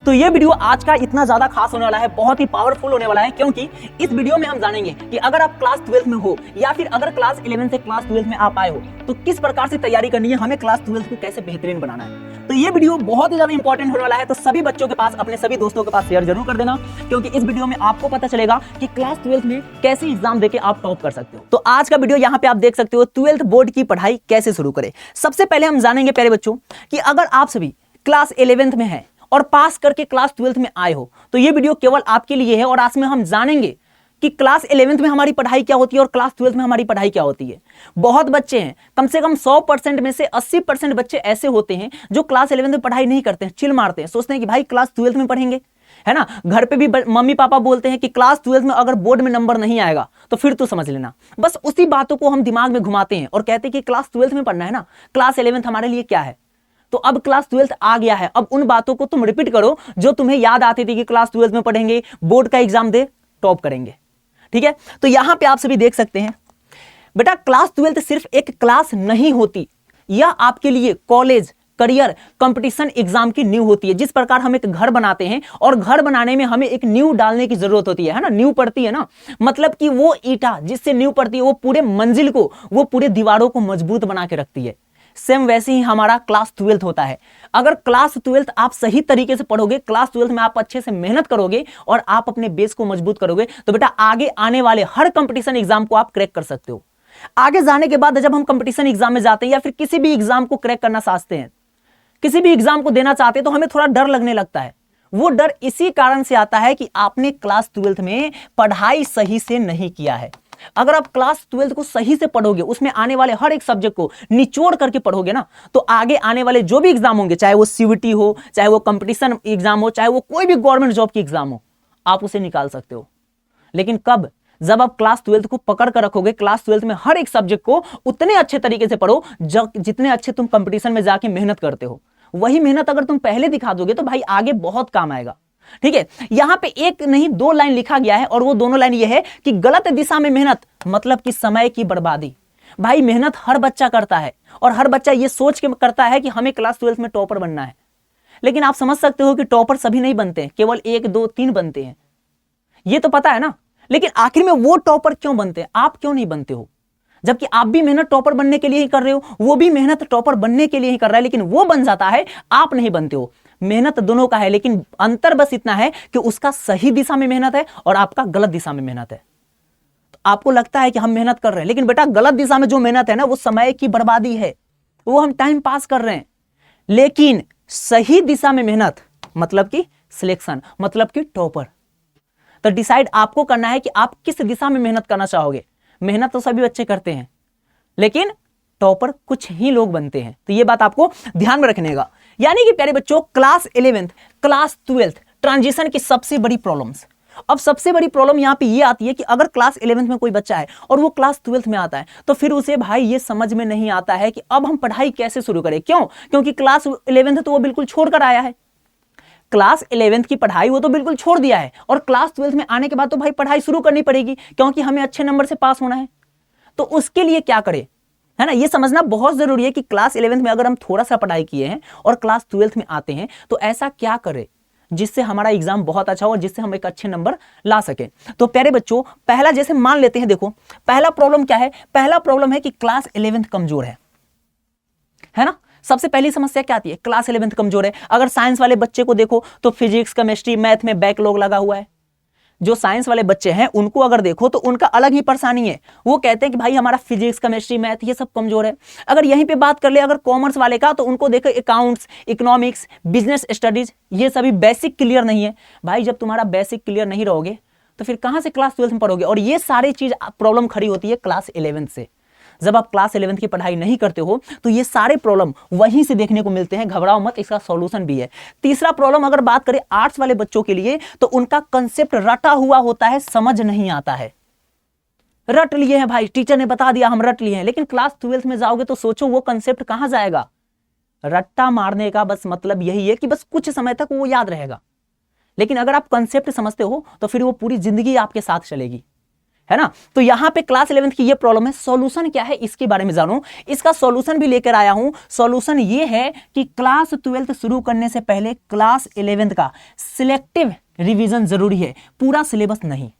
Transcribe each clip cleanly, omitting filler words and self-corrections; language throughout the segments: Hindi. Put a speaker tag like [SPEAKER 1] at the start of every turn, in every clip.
[SPEAKER 1] तो ये वीडियो आज का इतना ज्यादा खास होने वाला है, बहुत ही पावरफुल होने वाला है, क्योंकि इस वीडियो में हम जानेंगे कि अगर आप क्लास 12 में हो या फिर अगर क्लास 11 से क्लास 12 में आप आए हो तो किस प्रकार से तैयारी करनी है, हमें क्लास 12 को कैसे बेहतरीन बनाना है। तो ये वीडियो बहुत ही ज्यादा इंपॉर्टेंट होने वाला है, तो सभी बच्चों के पास, अपने सभी दोस्तों के पास शेयर जरूर कर देना, क्योंकि इस वीडियो में आपको पता चलेगा कि क्लास 12 में कैसे एग्जाम देके आप टॉप कर सकते हो। तो आज का वीडियो यहाँ पे आप देख सकते हो 12th बोर्ड की पढ़ाई कैसे शुरू करें। सबसे पहले हम जानेंगे प्यारे बच्चों कि अगर आप सभी क्लास 11th में हैं और पास करके क्लास 12th में आए हो तो ये वीडियो केवल आपके लिए है, और आज में हम जानेंगे कि क्लास 11th में हमारी पढ़ाई क्या होती है और क्लास 12th में हमारी पढ़ाई क्या होती है। बहुत बच्चे हैं, कम से कम 100% में से 80% बच्चे ऐसे होते हैं जो क्लास 11th में पढ़ाई नहीं करते हैं, चिल मारते हैं, सोचते हैं कि भाई क्लास 12th में पढ़ेंगे, है ना। घर पे भी मम्मी पापा बोलते हैं कि क्लास 12th में अगर बोर्ड में नंबर नहीं आएगा तो फिर तो समझ लेना। बस उसी बातों को हम दिमाग में घुमाते हैं और कहते हैं कि क्लास 12th में पढ़ना है ना, क्लास 11th हमारे लिए क्या है। तो अब क्लास 12th आ गया है, अब उन बातों को तुम रिपीट करो जो तुम्हें याद आती थी कि क्लास 12th में पढ़ेंगे, बोर्ड का एग्जाम दे, टॉप करेंगे। ठीक है, तो यहां पे आप सभी देख सकते हैं बेटा, क्लास 12th सिर्फ एक क्लास नहीं होती, यह आपके लिए कॉलेज, करियर, कंपटीशन एग्जाम की नींव होती है। जिस प्रकार हम एक घर बनाते हैं और घर बनाने में हमें एक नींव डालने की जरूरत होती है ना, नींव पड़ती है ना, मतलब कि वो ईंटा जिससे नींव पड़ती है वो पूरे मंजिल को, वो पूरे दीवारों को मजबूत बना के रखती है। सेम वैसे ही हमारा क्लास 12th होता है। अगर क्लास 12th आप सही तरीके से पढ़ोगे, क्लास 12th में आप अच्छे से मेहनत करोगे और आप अपने बेस को मजबूत करोगे तो बेटा आगे आने वाले हर कंपटीशन एग्जाम को आप क्रैक कर सकते हो। आगे जाने के बाद जब हम कंपटीशन एग्जाम में जाते हैं या फिर किसी भी एग्जाम को क्रैक करना चाहते हैं, किसी भी एग्जाम को देना चाहते हैं, तो हमें थोड़ा डर लगने लगता है। वो डर इसी कारण से आता है कि आपने क्लास 12th में पढ़ाई सही से नहीं किया है। अगर आप क्लास 12th को सही से पढ़ोगे, उसमें आने वाले हर एक सब्जेक्ट को निचोड़ करके पढ़ोगे ना, तो आगे आने वाले जो भी एग्जाम होंगे, चाहे वो सीयूईटी हो, चाहे वो कंपटीशन एग्जाम हो, चाहे वो कोई भी गवर्नमेंट जॉब की एग्जाम हो, आप उसे निकाल सकते हो। लेकिन कब? जब आप क्लास 12th को पकड़ कर रखोगे, क्लास 12th में हर एक सब्जेक्ट को उतने अच्छे तरीके से पढ़ो जितने अच्छे तुम कंपटीशन में जाके मेहनत करते हो। वही मेहनत अगर तुम पहले दिखा दोगे तो भाई आगे बहुत काम आएगा। ठीक है, यहां पे एक नहीं दो लाइन लिखा गया है, और वो दोनों लाइन ये है कि गलत दिशा में मेहनत मतलब कि समय की बर्बादी। भाई मेहनत हर बच्चा करता है और हर बच्चा ये सोच के करता है कि हमें क्लास 12th में टॉपर बनना है, लेकिन आप समझ सकते हो कि टॉपर सभी नहीं बनते हैं, केवल 1 2 3 बनते हैं, ये तो पता है ना। लेकिन आखिर में वो टॉपर क्यों बनते हैं, आप क्यों नहीं बनते हो? जबकि आप भी मेहनत टॉपर बनने के लिए ही कर रहे हो, वो भी मेहनत टॉपर बनने के लिए ही कर रहा है, लेकिन वो बन जाता है, आप नहीं बनते हो। मेहनत दोनों का है, लेकिन अंतर बस इतना है कि उसका सही दिशा में मेहनत है और आपका गलत दिशा में मेहनत है। तो आपको लगता है कि हम मेहनत कर रहे हैं, लेकिन बेटा गलत दिशा में जो मेहनत है ना, वो समय की बर्बादी है, वो हम टाइम पास कर रहे हैं। लेकिन सही दिशा में मेहनत मतलब कि सिलेक्शन, मतलब कि टॉपर। तो डिसाइड आपको करना है कि आप किस दिशा में मेहनत करना चाहोगे। मेहनत तो सभी बच्चे करते हैं, लेकिन टॉपर कुछ ही लोग बनते हैं, तो ये बात आपको ध्यान में रखने का। यानी कि प्यारे बच्चों, class 11th, class 12th transition की सबसे बड़ी प्रॉब्लम्स। अब सबसे बड़ी प्रॉब्लम यहां पे ये आती है कि अगर क्लास 11th में कोई बच्चा है और वो क्लास 12th में आता है, तो फिर उसे भाई ये समझ में नहीं आता है कि अब हम पढ़ाई कैसे शुरू करें। क्यों? क्योंकि क्लास 11th तो वो बिल्कुल छोड़कर आया है, क्लास 11th की पढ़ाई वो तो बिल्कुल छोड़ दिया है, और क्लास 12th में आने के बाद तो भाई पढ़ाई शुरू करनी पड़ेगी, क्योंकि हमें अच्छे नंबर से पास होना है। तो उसके लिए क्या करें, है ना, ये समझना बहुत जरूरी है कि क्लास 11th में अगर हम थोड़ा सा पढ़ाई किए हैं और क्लास 12th में आते हैं तो ऐसा क्या करें जिससे हमारा एग्जाम बहुत अच्छा हो और जिससे हम एक अच्छे नंबर ला सके। तो प्यारे बच्चों, पहला जैसे मान लेते हैं, देखो पहला प्रॉब्लम क्या है, पहला प्रॉब्लम है कि क्लास 11th कमजोर है ना। सबसे पहली समस्या क्या आती है, क्लास 11th कमजोर है। अगर साइंस वाले बच्चे को देखो तो फिजिक्स, केमिस्ट्री, मैथ में बैकलॉग लगा हुआ है। जो साइंस वाले बच्चे हैं उनको अगर देखो तो उनका अलग ही परेशानी है, वो कहते हैं कि भाई हमारा फिजिक्स, केमिस्ट्री, मैथ ये सब कमजोर है। अगर यहीं पे बात कर ले अगर कॉमर्स वाले का, तो उनको देखो अकाउंट्स, इकोनॉमिक्स, बिजनेस स्टडीज ये सभी बेसिक क्लियर नहीं है। भाई जब तुम्हारा बेसिक क्लियर नहीं रहोगे तो फिर कहां से क्लास 12th में पढ़ोगे। और ये सारी चीज प्रॉब्लम खड़ी होती है क्लास 11th से। जब आप क्लास 11th की पढ़ाई नहीं करते हो तो ये सारे प्रॉब्लम वहीं से देखने को मिलते हैं। घबराओ मत, इसका सॉल्यूशन भी है। तीसरा प्रॉब्लम अगर बात करें आर्ट्स वाले बच्चों के लिए, तो उनका कंसेप्ट रटा हुआ होता है, समझ नहीं आता है। रट लिए हैं भाई, टीचर ने बता दिया हम रट लिए हैं, लेकिन क्लास 12th में जाओगे तो सोचो वो कंसेप्ट कहां जाएगा। रट्टा मारने का बस मतलब यही है कि बस कुछ समय तक वो याद रहेगा, लेकिन अगर आप कंसेप्ट समझते हो तो फिर वो पूरी जिंदगी आपके साथ चलेगी, है ना। तो यहाँ पे क्लास 11th की ये प्रॉब्लम है, सॉल्यूशन क्या है इसके बारे में जानो। इसका सॉल्यूशन भी लेकर आया हूं। सॉल्यूशन ये है कि क्लास 12th शुरू करने से पहले क्लास 11th का सिलेक्टिव रिवीजन जरूरी है, पूरा सिलेबस नहीं।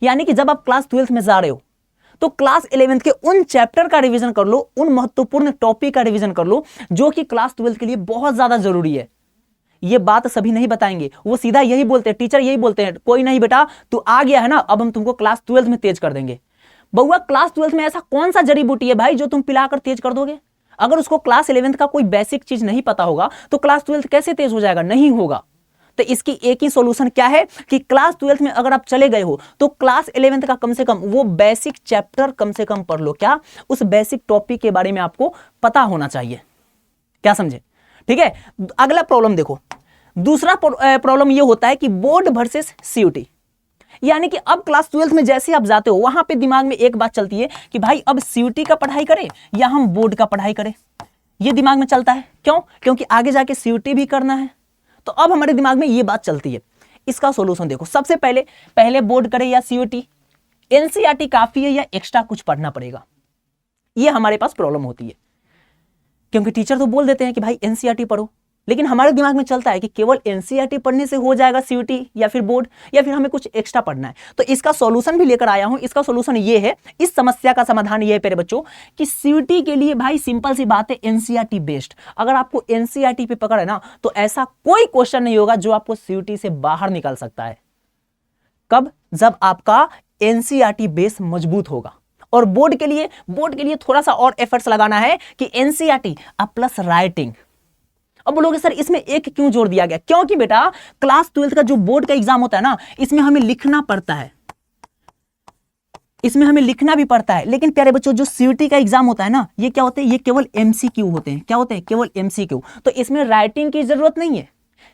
[SPEAKER 1] यानी कि जब आप क्लास 12th में जा रहे हो तो क्लास 11th के उन चैप्टर का रिवीजन कर लो, उन महत्वपूर्ण टॉपिक का रिवीजन कर लो जो कि क्लास 12th के लिए बहुत ज्यादा जरूरी है। ये बात सभी नहीं बताएंगे, वो सीधा यही बोलते हैं, टीचर यही बोलते हैं, कोई नहीं बेटा तू आ गया है ना, अब हम तुमको क्लास 12th में तेज कर देंगे। बउआ क्लास 12th में ऐसा कौन सा जड़ी बूटी है भाई जो तुम पिलाकर तेज कर दोगे? अगर उसको क्लास 11th का कोई बेसिक चीज नहीं पता होगा तो क्लास 12th कैसे तेज हो जाएगा? नहीं होगा। तो इसकी एक ही सॉल्यूशन क्या है कि क्लास 12th में अगर आप चले गए हो तो क्लास 11th का कम से कम वो बेसिक चैप्टर कम से कम पढ़ लो। क्या? उस बेसिक टॉपिक के बारे में आपको पता होना चाहिए। क्या समझे? ठीक है। अगला प्रॉब्लम देखो, दूसरा प्रॉब्लम ये होता है कि बोर्ड वर्सेस सीयूटी। यानी कि अब क्लास 12th में जैसे आप जाते हो वहां पे दिमाग में एक बात चलती है कि भाई अब सीयूटी का पढ़ाई करें या हम बोर्ड का पढ़ाई करें, ये दिमाग में चलता है। क्यों? क्योंकि आगे जाके सीयूटी भी करना है। तो अब हमारे दिमाग में ये बात चलती है। इसका सॉल्यूशन देखो, सबसे पहले बोर्ड करें या सीयूटी, एनसीईआरटी काफी है या एक्स्ट्रा कुछ पढ़ना पड़ेगा, ये हमारे पास प्रॉब्लम होती है। क्योंकि टीचर तो बोल देते हैं कि भाई एनसीईआरटी पढ़ो, लेकिन हमारे दिमाग में चलता है कि केवल एनसीईआरटी पढ़ने से हो जाएगा सीयूटी या फिर बोर्ड, या फिर हमें कुछ एक्स्ट्रा पढ़ना है। तो इसका सॉल्यूशन भी लेकर आया हूं। इसका सॉल्यूशन ये है, इस समस्या का समाधान ये है प्यारे बच्चों कि सीयूटी के लिए भाई सिंपल सी बात है, एनसीईआरटी बेस्ड। अगर आपको एनसीईआरटी पे पकड़ है ना तो ऐसा कोई क्वेश्चन नहीं होगा जो आपको सीयूटी से बाहर निकाल सकता है। कब? जब आपका एनसीईआरटी बेस मजबूत होगा। और बोर्ड के लिए थोड़ा सा और एफर्ट्स लगाना है कि एनसीईआरटी प्लस राइटिंग। अब बोलोगे सर इसमें एक क्यों जोड़ दिया गया? क्योंकि बेटा क्लास 12th का जो बोर्ड का एग्जाम होता है ना, इसमें हमें लिखना पड़ता है, इसमें हमें लिखना भी पड़ता है। लेकिन प्यारे बच्चों जो सीयूटी का एग्जाम होता है ना, ये क्या होते हैं? ये केवल एमसीक्यू होते हैं। क्या होते हैं? केवल एमसीक्यू। तो इसमें राइटिंग की जरूरत नहीं है।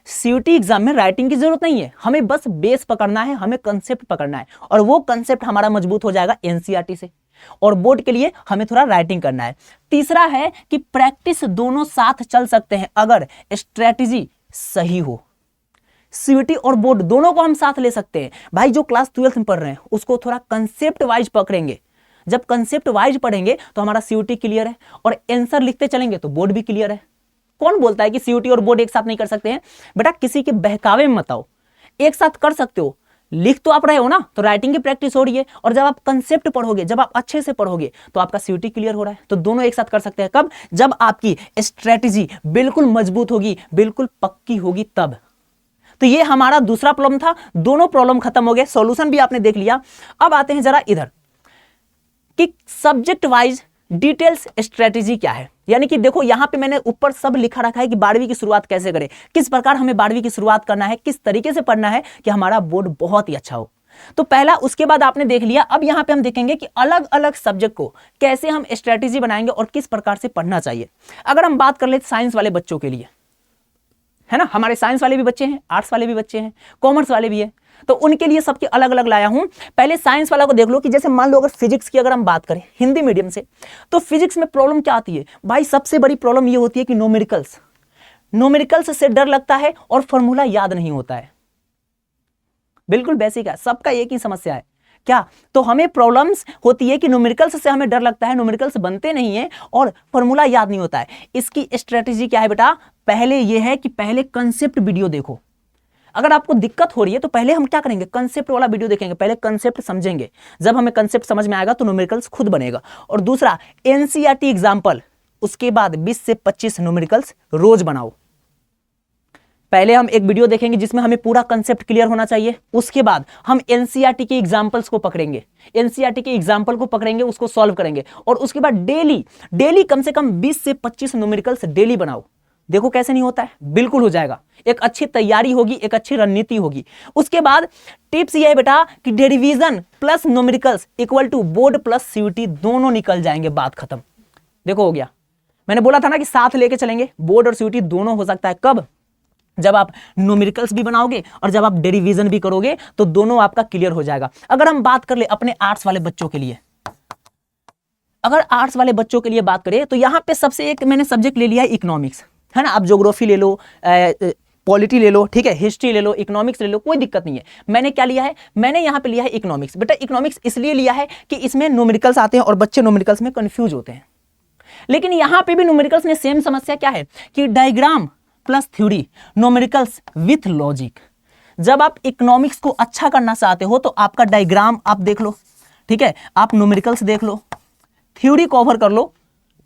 [SPEAKER 1] सीयूटी एग्जाम में राइटिंग की जरूरत नहीं है, हमें बस बेस पकड़ना है, हमें कंसेप्ट पकड़ना है, और वो कंसेप्ट हमारा मजबूत हो जाएगा एनसीईआरटी से। और बोर्ड के लिए हमें थोड़ा राइटिंग करना है। तीसरा है कि प्रैक्टिस दोनों साथ चल सकते हैं अगर स्ट्रेटजी सही हो। सीयूटी और बोर्ड दोनों को हम साथ ले सकते हैं। भाई जो क्लास 12th में पढ़ रहे हैं उसको थोड़ा कंसेप्ट वाइज पकड़ेंगे। जब कंसेप्ट वाइज पढ़ेंगे तो हमारा सीयूटी क्लियर है, और आंसर लिखते चलेंगे तो बोर्ड भी क्लियर है। कौन बोलता है कि सीयूटी और बोर्ड एक साथ नहीं कर सकते हैं? बेटा किसी के बहकावे में मत आओ, एक साथ कर सकते हो। लिख तो आप रहे हो ना, तो राइटिंग की प्रैक्टिस हो रही है, और जब आप कंसेप्ट पढ़ोगे, जब आप अच्छे से पढ़ोगे तो आपका सीयूटी क्लियर हो रहा है। तो दोनों एक साथ कर सकते हैं। कब? जब आपकी स्ट्रेटजी बिल्कुल मजबूत होगी, बिल्कुल पक्की होगी तब। तो ये हमारा दूसरा प्रॉब्लम था। दोनों प्रॉब्लम खत्म हो गए, सॉल्यूशन भी आपने देख लिया। अब आते हैं जरा इधर कि सब्जेक्ट वाइज डिटेल्स स्ट्रेटजी क्या है। यानी कि देखो यहां पे मैंने ऊपर सब लिखा रखा है कि 12वीं की शुरुआत कैसे करें, किस प्रकार हमें 12वीं की शुरुआत करना है, किस तरीके से पढ़ना है कि हमारा बोर्ड बहुत ही अच्छा हो। तो पहला, उसके बाद आपने देख लिया। अब यहां पे हम देखेंगे कि अलग अलग सब्जेक्ट को कैसे हम स्ट्रेटजी बनाएंगे और किस प्रकार से पढ़ना चाहिए। अगर हम बात कर ले साइंस वाले बच्चों के लिए, है ना, हमारे साइंस वाले भी बच्चे हैं, आर्ट्स वाले भी बच्चे हैं, कॉमर्स वाले भी है, तो उनके लिए सबके अलग अलग लाया हूं। पहले साइंस वाला को देख लो कि जैसे मान लो अगर फिजिक्स की अगर हम बात करें हिंदी मीडियम से, तो फिजिक्स में प्रॉब्लम क्या आती है भाई? सबसे बड़ी प्रॉब्लम ये होती है कि न्यूमेरिकल्स से डर लगता है और फॉर्मूला याद नहीं होता है। बिल्कुल बेसिक है, सबका एक ही समस्या है। क्या? तो हमें प्रॉब्लम्स होती है कि न्यूमेरिकल्स से हमें डर लगता है, न्यूमेरिकल्स बनते नहीं है और फॉर्मूला याद नहीं होता है। इसकी स्ट्रेटजी क्या है बेटा? पहले यह है कि पहले कंसेप्ट वीडियो देखो। अगर आपको दिक्कत हो रही है तो पहले हम क्या करेंगे? कंसेप्ट वाला वीडियो देखेंगे, पहले कंसेप्ट समझेंगे। जब हमें कंसेप्ट समझ में आएगा तो न्यूमेरिकल्स खुद बनेगा। और दूसरा, एनसीईआरटी एग्जाम्पल, उसके बाद 20 से 25 न्यूमेरिकल्स रोज बनाओ। पहले हम एक वीडियो देखेंगे जिसमें हमें पूरा कंसेप्ट क्लियर होना चाहिए, उसके बाद हम एनसीईआरटी के एग्जांपल्स को पकड़ेंगे, एनसीईआरटी के एग्जांपल को पकड़ेंगे, उसको सॉल्व करेंगे, और उसके बाद डेली कम से कम 20 से 25 न्यूमेरिकल्स डेली बनाओ। देखो कैसे नहीं होता है, बिल्कुल हो जाएगा। एक अच्छी तैयारी होगी, एक अच्छी रणनीति होगी। उसके बाद टिप्स ये है बेटा कि derivation plus numericals equal to board plus CUET, दोनों निकल जाएंगे, बात खत्म। देखो हो गया। मैंने बोला था ना कि साथ लेके चलेंगे, बोर्ड और सीयूटी दोनों हो सकता है। कब? जब आप न्यूमेरिकल्स भी बनाओगे और जब आप डेरिवेशन भी करोगे तो दोनों आपका क्लियर हो जाएगा। अगर हम बात कर ले अपने आर्ट्स वाले बच्चों के लिए, अगर आर्ट्स वाले बच्चों के लिए बात करें तो यहां पे सबसे एक मैंने सब्जेक्ट ले लिया है इकोनॉमिक्स, है ना। आप ज्योग्राफी ले लो, पॉलिटी ले लो, ठीक है, हिस्ट्री ले लो, इकोनॉमिक्स ले लो, कोई दिक्कत नहीं है। मैंने क्या लिया है, मैंने यहाँ पे लिया है इकोनॉमिक्स। बेटा इकोनॉमिक्स इसलिए लिया है कि इसमें न्यूमेरिकल्स आते हैं और बच्चे न्यूमेरिकल्स में कंफ्यूज होते हैं। लेकिन यहाँ पे भी न्यूमेरिकल्स में सेम समस्या क्या है कि diagram plus theory, numericals with logic. जब आप इकोनॉमिक्स को अच्छा करना चाहते हो तो आपका डायग्राम आप देख लो, ठीक है, आप न्यूमेरिकल्स देख लो, थ्योरी कवर कर लो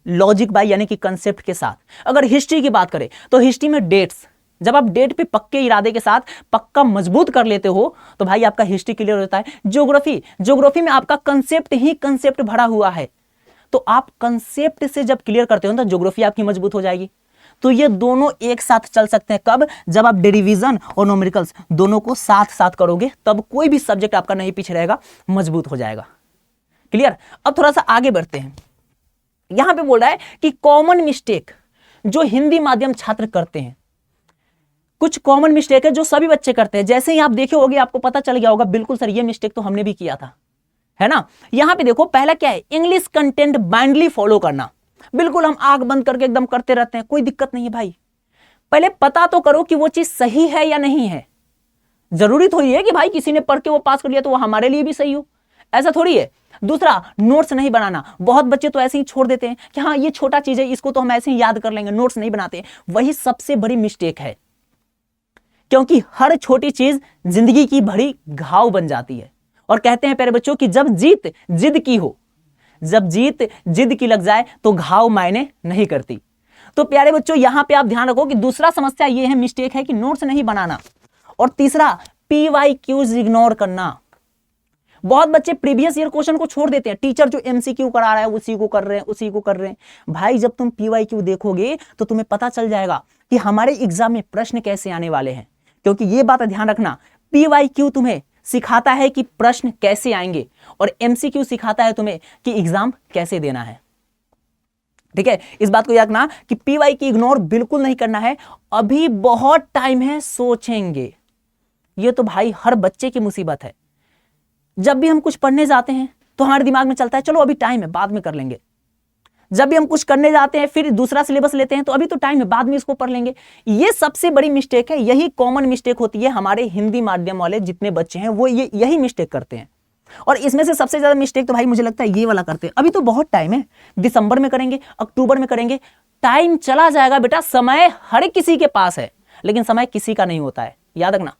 [SPEAKER 1] लॉजिक बाय यानी कि कंसेप्ट के साथ। अगर हिस्ट्री की बात करें तो हिस्ट्री में डेट्स, जब आप डेट पे पक्के इरादे के साथ पक्का मजबूत कर लेते हो तो भाई आपका हिस्ट्री क्लियर होता है। ज्योग्राफी, ज्योग्राफी में आपका कंसेप्ट ही कंसेप्ट भरा हुआ है, तो आप कंसेप्ट से जब क्लियर करते हो तो ज्योग्राफी आपकी मजबूत हो जाएगी। तो ये दोनों एक साथ चल सकते हैं, कब, जब आप डेरिवेशन और न्यूमेरिकल्स दोनों को साथ साथ करोगे, तब कोई भी सब्जेक्ट आपका नहीं पीछे रहेगा, मजबूत हो जाएगा। क्लियर। अब थोड़ा सा आगे बढ़ते हैं। यहां पे बोल रहा है कि कॉमन मिस्टेक जो हिंदी माध्यम छात्र करते हैं, कुछ कॉमन मिस्टेक है जो सभी बच्चे करते हैं। जैसे ही आप देखे होगे आपको पता चल गया होगा, बिल्कुल सर ये मिस्टेक तो हमने भी किया था, है ना। यहां पे देखो पहला क्या है, इंग्लिश कंटेंट ब्लाइंडली फॉलो करना। बिल्कुल हम आंख बंद करके एकदम करते रहते हैं, कोई दिक्कत नहीं है भाई। पहले पता तो करो कि वो चीज सही है या नहीं है। जरूरी थोड़ी है कि भाई किसी ने पढ़ के वो पास कर लिया तो वो हमारे लिए भी सही हो, ऐसा थोड़ी है। दूसरा, नोट्स नहीं बनाना। बहुत बच्चे तो ऐसे ही छोड़ देते हैं कि हाँ ये छोटा चीज है, इसको तो हम ऐसे ही याद कर लेंगे, नोट्स नहीं बनाते। वही सबसे बड़ी मिस्टेक है, क्योंकि हर छोटी चीज जिंदगी की बड़ी घाव बन जाती है। और कहते हैं प्यारे बच्चों कि जब जीत जिद की हो, जब जीत जिद की लग जाए तो घाव मायने नहीं करती। तो प्यारे बच्चों यहां पे आप ध्यान रखो कि दूसरा समस्या ये है, मिस्टेक है कि नोट्स नहीं बनाना। और तीसरा, PYQs इग्नोर करना। बहुत बच्चे प्रीवियस ईयर क्वेश्चन को छोड़ देते हैं, टीचर जो MCQ करा रहा है उसी को कर रहे हैं, उसी को कर रहे हैं। भाई जब तुम PYQ देखोगे तो तुम्हें पता चल जाएगा कि हमारे एग्जाम में प्रश्न कैसे आने वाले हैं। क्योंकि ये बात ध्यान रखना, PYQ तुम्हें सिखाता है कि प्रश्न कैसे आएंगे और MCQ सिखाता है तुम्हें कि एग्जाम कैसे देना है। ठीक है, इस बात को याद रखना कि PYQ इग्नोर बिल्कुल नहीं करना है। अभी बहुत टाइम है, सोचेंगे। ये तो भाई हर बच्चे की मुसीबत है। जब भी हम कुछ पढ़ने जाते हैं तो हमारे दिमाग में चलता है चलो अभी टाइम है, बाद में कर लेंगे। जब भी हम कुछ करने जाते हैं फिर दूसरा सिलेबस लेते हैं तो अभी तो टाइम है, बाद में इसको पढ़ लेंगे। ये सबसे बड़ी मिस्टेक है, यही कॉमन मिस्टेक होती है। हमारे हिंदी माध्यम वाले जितने बच्चे हैं वो यही मिस्टेक करते हैं। और इसमें से सबसे ज्यादा मिस्टेक तो भाई मुझे लगता है ये वाला करते हैं। अभी तो बहुत टाइम है, दिसंबर में करेंगे, अक्टूबर में करेंगे, टाइम चला जाएगा। बेटा समय हर किसी के पास है लेकिन समय किसी का नहीं होता है, याद रखना।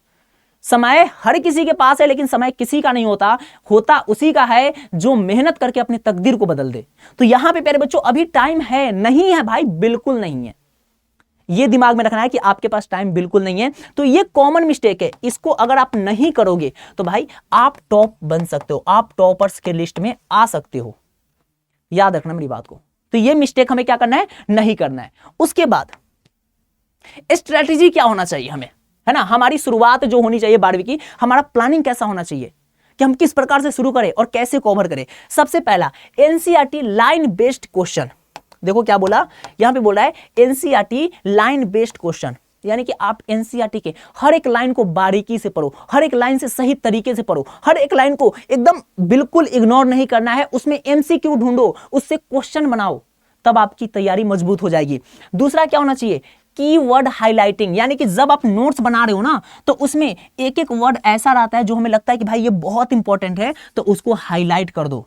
[SPEAKER 1] समय हर किसी के पास है लेकिन समय किसी का नहीं होता, होता उसी का है जो मेहनत करके अपनी तकदीर को बदल दे। तो यहां पे प्यारे बच्चों अभी टाइम है, नहीं है भाई, बिल्कुल नहीं है। ये दिमाग में रखना है कि आपके पास टाइम बिल्कुल नहीं है। तो ये कॉमन मिस्टेक है, इसको अगर आप नहीं करोगे तो भाई आप टॉप बन सकते हो, आप टॉपर्स के लिस्ट में आ सकते हो। याद रखना मेरी बात को। तो ये मिस्टेक हमें क्या करना है, नहीं करना है। उसके बाद स्ट्रेटेजी क्या होना चाहिए हमें, है ना। हमारी शुरुआत जो होनी चाहिए 12वीं की, हमारा प्लानिंग कैसा होना चाहिए कि हम किस प्रकार से शुरू करें और कैसे कवर करें। सबसे पहला NCERT लाइन बेस्ड क्वेश्चन। देखो क्या बोला, यहां पे बोल रहा है NCERT लाइन बेस्ड क्वेश्चन, यानी कि आप NCERT के हर एक लाइन को बारीकी से पढ़ो, हर एक लाइन से सही तरीके से पढ़ो, हर एक लाइन को एकदम बिल्कुल इग्नोर नहीं करना है। उसमें MCQ ढूंढो, उससे क्वेश्चन बनाओ, तब आपकी तैयारी मजबूत हो जाएगी। दूसरा क्या होना चाहिए, कीवर्ड हाइलाइटिंग, यानी कि जब आप नोट्स बना रहे हो ना तो उसमें एक एक वर्ड ऐसा रहता है जो हमें लगता है कि भाई ये बहुत इंपॉर्टेंट है, तो उसको हाईलाइट कर दो,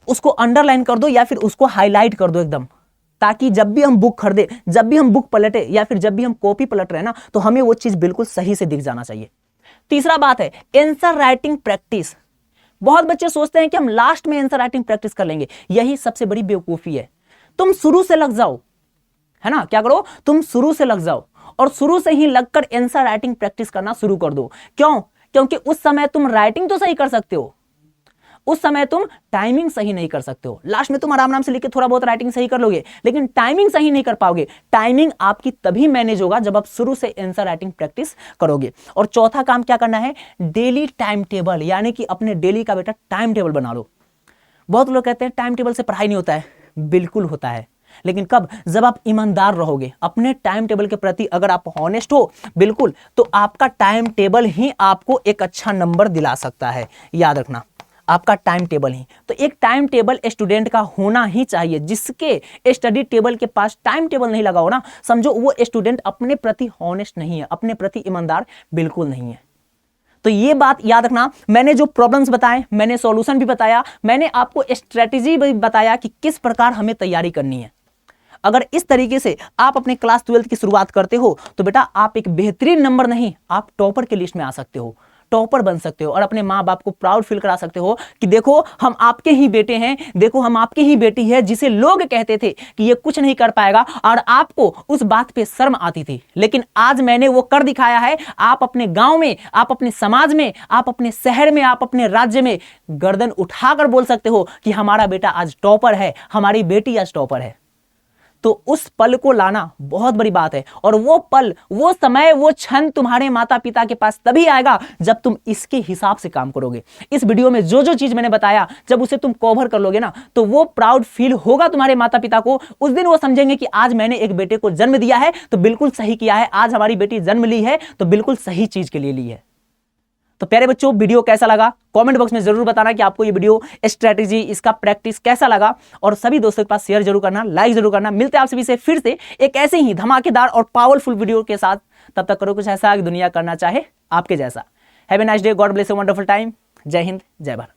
[SPEAKER 1] उसको अंडरलाइन कर दो या फिर उसको हाईलाइट कर दो एकदम, ताकि जब भी हम बुक खरीदे, जब भी हम बुक पलटे या फिर जब भी हम कॉपी पलट रहे हैं ना तो हमें वो चीज बिल्कुल सही से दिख जाना चाहिए। तीसरा बात है आंसर राइटिंग प्रैक्टिस। बहुत बच्चे सोचते हैं कि हम लास्ट में आंसर राइटिंग प्रैक्टिस कर लेंगे, यही सबसे बड़ी बेवकूफी है। तुम शुरू से लग जाओ, है ना, क्या करो, तुम शुरू से लग जाओ और शुरू से ही लगकर आंसर राइटिंग प्रैक्टिस करना शुरू कर दो। क्यों, क्योंकि उस समय तुम राइटिंग तो सही कर सकते हो, उस समय तुम टाइमिंग सही नहीं कर सकते हो। लास्ट में तुम आराम से लिख के थोड़ा बहुत राइटिंग सही कर लोगे लेकिन टाइमिंग सही नहीं कर पाओगे। टाइमिंग आपकी तभी मैनेज होगा जब आप शुरू से आंसर राइटिंग प्रैक्टिस करोगे। और चौथा काम क्या करना है, डेली टाइम टेबल, यानी कि अपने डेली का बेटा टाइम टेबल बना लो। बहुत लोग कहते हैं टाइम टेबल से पढ़ाई नहीं होता है, बिल्कुल होता है, लेकिन कब, जब आप ईमानदार रहोगे अपने टाइम टेबल के प्रति, अगर आप हॉनेस्ट हो बिल्कुल, तो आपका टाइम टेबल ही आपको एक अच्छा नंबर दिला सकता है, याद रखना। आपका टाइम टेबल ही। तो एक टाइम टेबल स्टूडेंट का होना ही चाहिए। जिसके स्टडी टेबल के पास टाइम टेबल नहीं लगा हो ना, समझो वो स्टूडेंट अपने प्रति हॉनेस्ट नहीं है, अपने प्रति ईमानदार बिल्कुल नहीं है। तो ये बात याद रखना। मैंने जो प्रॉब्लम्स बताए, मैंने सॉल्यूशन भी बताया, मैंने आपको स्ट्रेटेजी भी बताया कि किस प्रकार हमें तैयारी करनी है। अगर इस तरीके से आप अपने क्लास 12 की शुरुआत करते हो तो बेटा आप एक बेहतरीन नंबर नहीं, आप टॉपर के लिस्ट में आ सकते हो, टॉपर बन सकते हो और अपने माँ बाप को प्राउड फील करा सकते हो कि देखो हम आपके ही बेटे हैं, देखो हम आपकी ही बेटी है, जिसे लोग कहते थे कि ये कुछ नहीं कर पाएगा और आपको उस बात पे शर्म आती थी, लेकिन आज मैंने वो कर दिखाया है। आप अपने गांव में, आप अपने समाज में, आप अपने शहर में, आप अपने राज्य में गर्दन उठाकर बोल सकते हो कि हमारा बेटा आज टॉपर है, हमारी बेटी आज टॉपर है। तो उस पल को लाना बहुत बड़ी बात है और वो पल, वो समय, वो क्षण तुम्हारे माता पिता के पास तभी आएगा जब तुम इसके हिसाब से काम करोगे। इस वीडियो में जो जो चीज मैंने बताया, जब उसे तुम कवर कर लोगे ना, तो वो प्राउड फील होगा तुम्हारे माता पिता को। उस दिन वो समझेंगे कि आज मैंने एक बेटे को जन्म दिया है तो बिल्कुल सही किया है, आज हमारी बेटी जन्म ली है तो बिल्कुल सही चीज के लिए ली है। तो प्यारे बच्चों, वीडियो कैसा लगा कमेंट बॉक्स में जरूर बताना कि आपको ये वीडियो स्ट्रेटेजी, इसका प्रैक्टिस कैसा लगा, और सभी दोस्तों के पास शेयर जरूर करना, लाइक जरूर करना। मिलते हैं आप सभी से फिर से एक ऐसे ही धमाकेदार और पावरफुल वीडियो के साथ। तब तक करो कुछ ऐसा कि दुनिया करना चाहे आपके जैसा। Have a nice day, God bless you, wonderful time. जय हिंद, जय भारत।